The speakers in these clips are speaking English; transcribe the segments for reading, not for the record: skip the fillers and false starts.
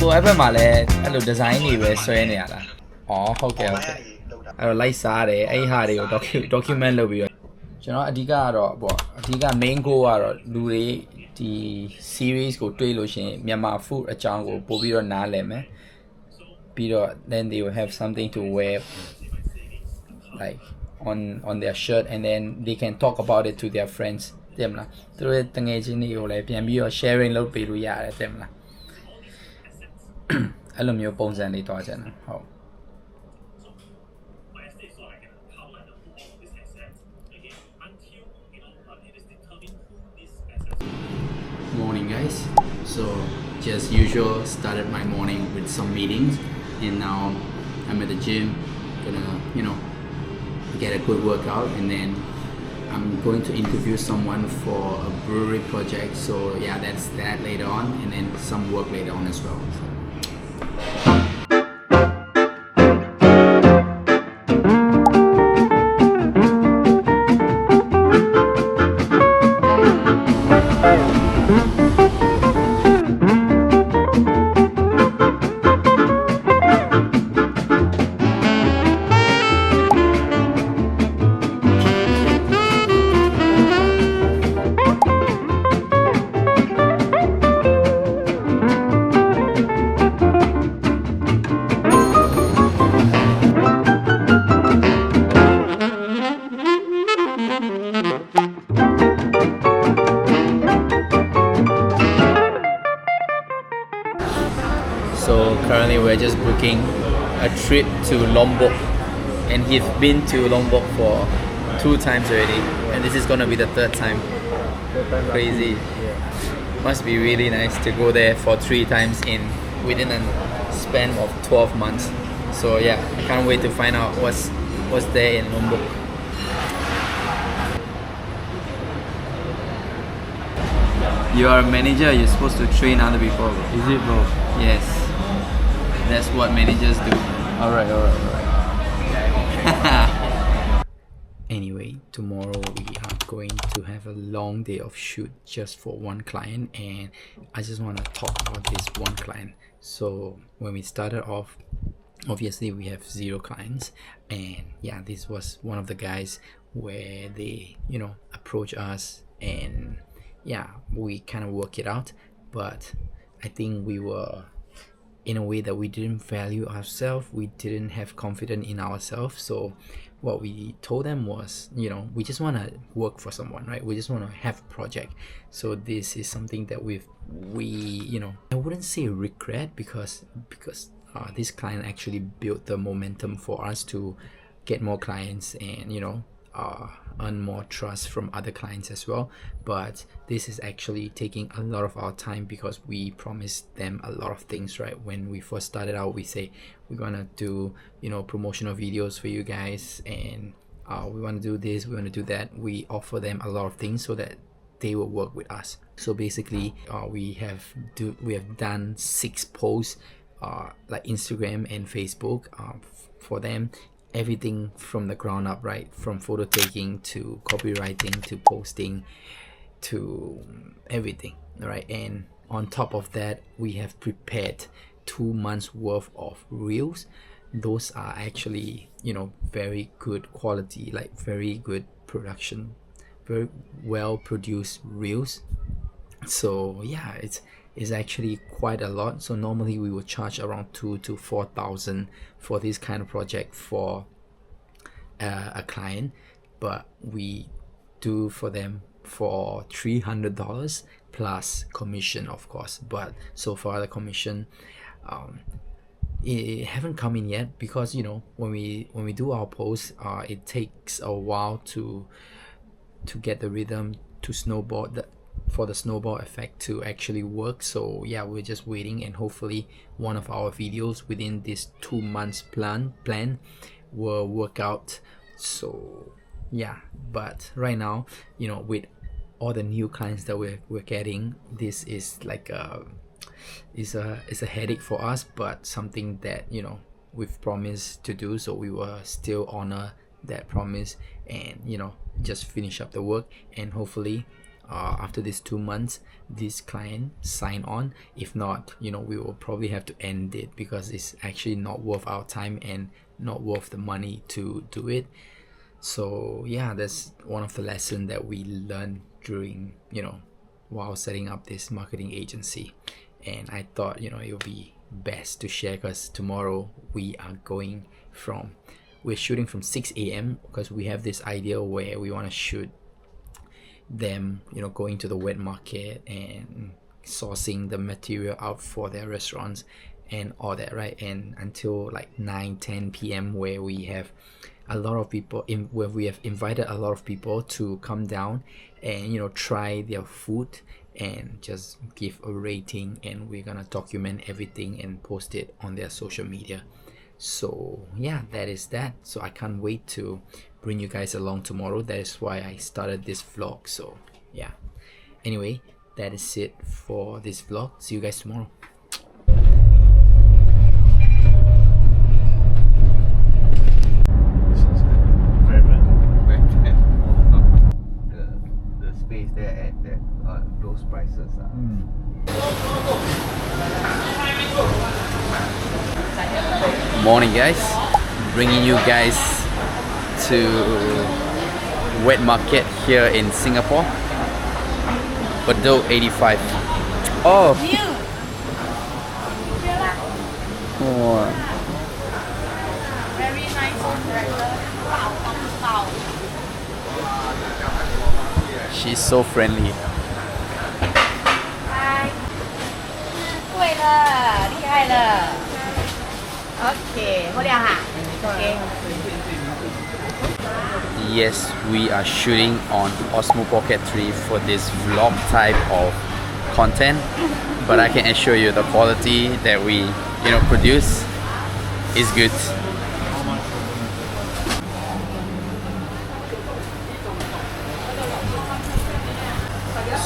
ကိုအဲ့ဘက်မှာလည်းအဲ့လို design တွေပဲဆွဲနေရလား။အော်ဟုတ်ကဲ့ဟုတ်ကဲ့။အဲ့တော့လိုက်စားတယ်အဲ့ဟာတွေကို document လုပ်ပြီးတော့ကျွန်တော်အဓိကကတော့ပေါ့အဓိက main goal ကတော့လူတွေဒီ series ကိုတွေးလို့ရှိရင်မြန်မာ food အကြောင်းကိုပို့ပြီးတော့နားလည်မယ်။ပြီးတော့ then they will have something to wear like on their shirt and then they can talk about it to their friends တဲ့မလားသူတို့ရဲ့တငယ်ချင်းတွေကိုလည်းပြန်ပြီးတော့ sharing လုပ်ပေးလို့ရတယ်တဲ့မလားအဲ့လိုမျိုးပုံစံလေးတွားချင်တာဟုတ် Morning guys, so just usual started my morning with some meetings and now I'm at the gym gonna get a good workout and then I'm going to interview someone for a brewery project, so yeah, that's that later on and then some work later on as well. So currently we're just booking a trip to Lombok and he's been to Lombok for 2 times already and this is gonna be the 3rd time. Crazy. Must be really nice to go there for 3 times within a span of 12 months. So yeah, I can't wait to find out what's there in Lombok. You are a manager, you're supposed to train other people. Is it, bro? Yes. That's what managers do. Alright. Anyway, tomorrow we are going to have a long day of shoot just for one client and I just want to talk about this one client. So when we started off, obviously we have 0 clients and yeah, this was one of the guys where they approach us and yeah, we kind of work it out, but I think we were in a way that we didn't value ourselves, we didn't have confidence in ourselves. So what we told them was, we just want to work for someone, right? We just want to have a project. So this is something that we I wouldn't say regret because this client actually built the momentum for us to get more clients and earn more trust from other clients as well. But this is actually taking a lot of our time because we promised them a lot of things, right? When we first started out, we say we're gonna do promotional videos for you guys and we want to do this, we want to do that. We offer them a lot of things so that they will work with us. So basically we have done 6 posts like Instagram and Facebook for them, everything from the ground up, right? From photo taking to copywriting to posting to everything, right? And on top of that, we have prepared 2 months worth of reels. Those are actually very good quality, like very good production, very well produced reels. So yeah, it's actually quite a lot. So normally we would charge around 2,000 to 4,000 for this kind of project for a client, but we do for them for $300 plus commission, of course. But so far the commission it haven't come in yet because when we do our posts it takes a while to get the rhythm to snowboard for the snowball effect to actually work. So yeah, we're just waiting and hopefully one of our videos within this 2 months plan will work out. So yeah, but right now with all the new clients that we're getting, this is like it's a headache for us, but something that we've promised to do, so we will still honor that promise and just finish up the work and hopefully after these 2 months this client sign on. If not, we will probably have to end it because it's actually not worth our time and not worth the money to do it. So yeah, that's one of the lessons that we learned during while setting up this marketing agency. And I thought it would be best to share because tomorrow we're shooting from 6 a.m. because we have this idea where we want to shoot them going to the wet market and sourcing the material out for their restaurants and all that, right? And until like 9-10 p.m. where we have a lot of people where we have invited a lot of people to come down and try their food and just give a rating, and we're gonna document everything and post it on their social media. So yeah, that is that. So I can't wait to bring you guys along tomorrow. That is why I started this vlog. So yeah, anyway, that is it for this vlog. See you guys tomorrow. The space there at those prices are. Morning guys, bringing you guys to wet market here in Singapore. Bedok 85. Oh. Oh. Very nice character. She's so friendly. Hi. 对了，厉害了。OK， 好了哈。OK。 Yes, we are shooting on Osmo Pocket 3 for this vlog type of content, but I can assure you the quality that we produce is good.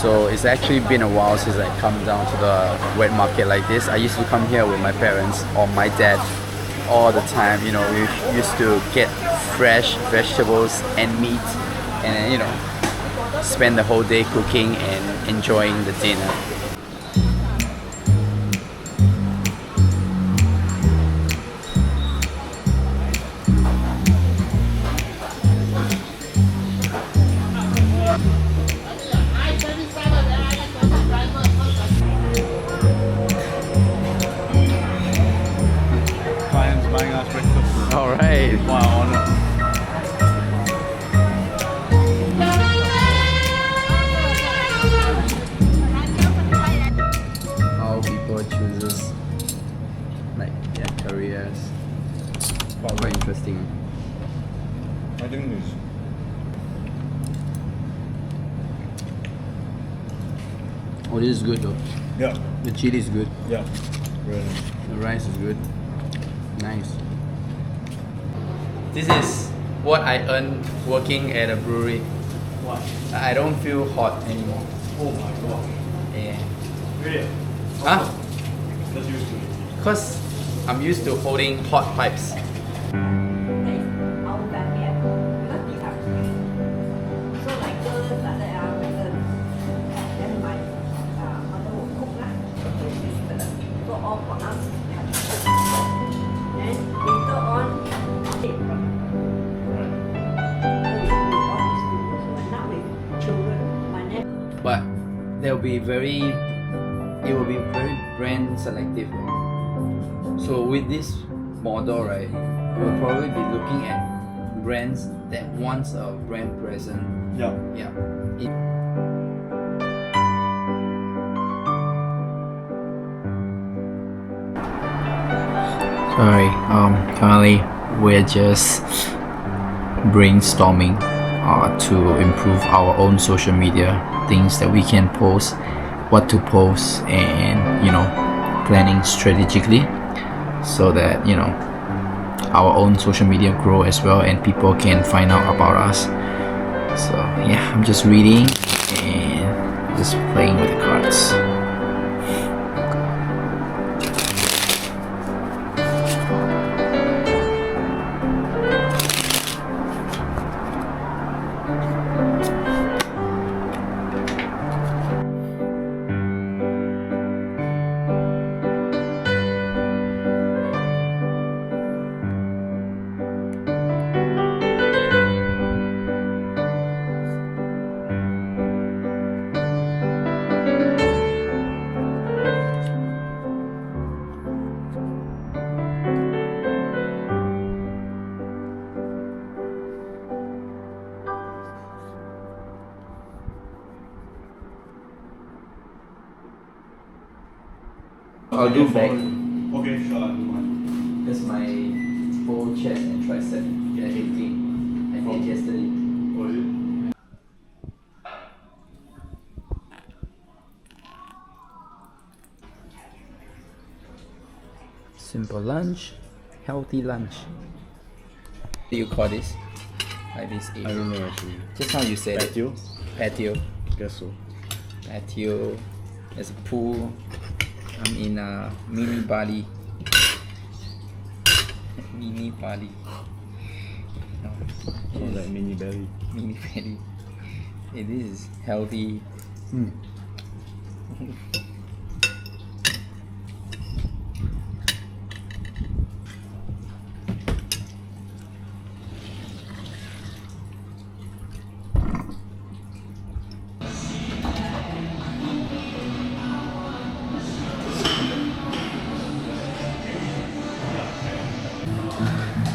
So it's actually been a while since I come down to the wet market like this. I used to come here with my parents or my dad all the time. We used to get fresh vegetables and meat and then spend the whole day cooking and enjoying the dinner. Clients buying us breakfast. All right. Wow, honor. How people chooses like their careers. Quite interesting. I think this. Oh, this is good though. Yeah, The chili is good. yeah. Really. The rice is good. Nice. This is what I earn working at a brewery. What? I don't feel hot anymore. Oh my god. Yeah. Really? Huh? That's used to it. Because I'm used to holding hot pipes. But it will be very brand selective. So with this model, right, we'll probably be looking at brands that wants a brand presence. Yeah. Yeah. Sorry, currently we're just brainstorming to improve our own social media, things that we can post, what to post, and planning strategically so that our own social media grow as well and people can find out about us. So yeah, I'm just reading and just playing with the cards. I'll do back. Okay, sure, I'll do one. Because my full chest and tricep are aching. I did yesterday. Was it? Simple lunch, healthy lunch. What do you call this? Like this area? I don't know actually. Just how you said Patio? it. Patio. Guess so. Patio. There's a pool. I'm in a mini Bali. Mini Bali. No, Oh, like mini belly. mini Bali. It is healthy.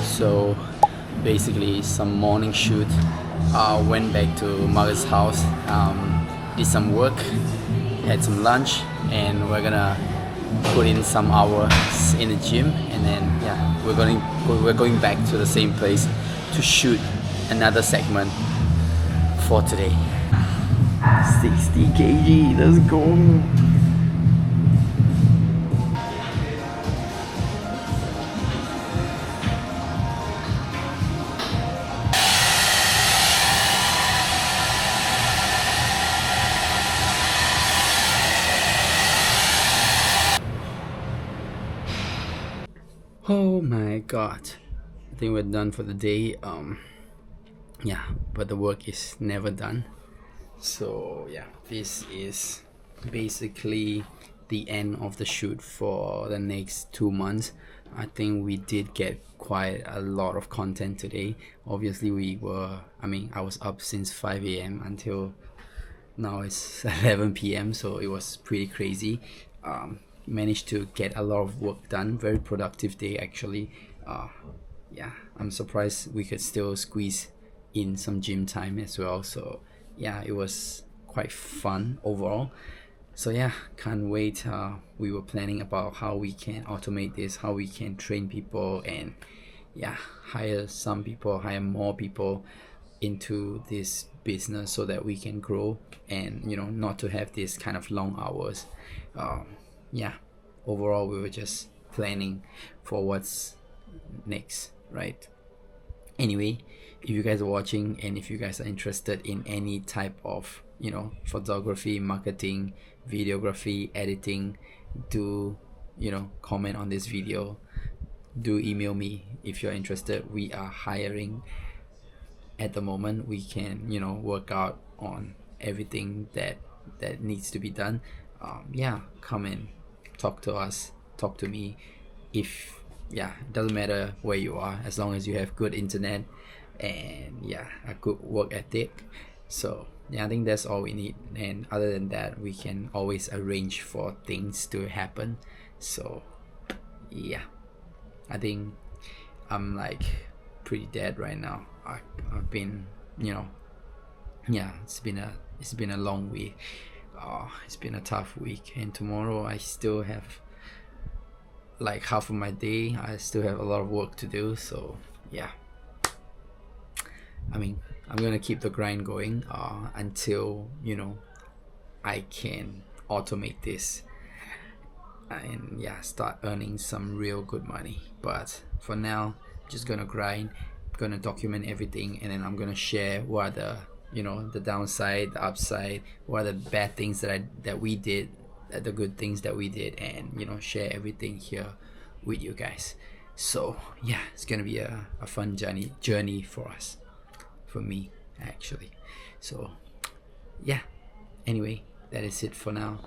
So basically some morning shoot. Went back to mother's house, did some work, had some lunch, and we're gonna put in some hours in the gym, and then yeah, we're going back to the same place to shoot another segment for today. 60 kg, let's go. Oh my god, I think we're done for the day. Yeah, but the work is never done. So yeah, this is basically the end of the shoot for the next 2 months. I think we did get quite a lot of content today. Obviously I was up since 5 a.m. until now it's 11 p.m. so it was pretty crazy. Managed to get a lot of work done. Very productive day actually. Yeah, I'm surprised we could still squeeze in some gym time as well. So yeah, it was quite fun overall. So yeah, can't wait. We were planning about how we can automate this, how we can train people, and yeah, hire more people into this business so that we can grow and not to have this kind of long hours. Yeah, overall we were just planning for what's next, right? Anyway, if you guys are watching and if you guys are interested in any type of photography, marketing, videography, editing, do comment on this video. Do email me if you're interested. We are hiring at the moment. We can work out on everything that needs to be done. Yeah, come and talk to us, talk to me. If it doesn't matter where you are, as long as you have good internet and a good work ethic. So yeah, I think that's all we need, and other than that we can always arrange for things to happen. So yeah, I think I'm like pretty dead right now. I've been it's been a long week. It's been a tough week, and tomorrow I still have like half of my day. I still have a lot of work to do. So yeah, I mean, I'm gonna keep the grind going until I can automate this and start earning some real good money. But for now, just gonna grind, gonna document everything, and then I'm gonna share what are the downside, the upside, what are the bad things that we did, the good things that we did, and share everything here with you guys. So yeah, it's gonna be a fun journey for us, for me actually. So yeah, anyway, that is it for now.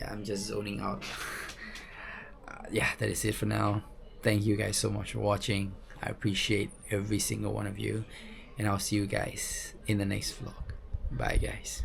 I'm just zoning out. That is it for now. Thank you guys so much for watching. I appreciate every single one of you, and I'll see you guys in the next vlog. Bye guys.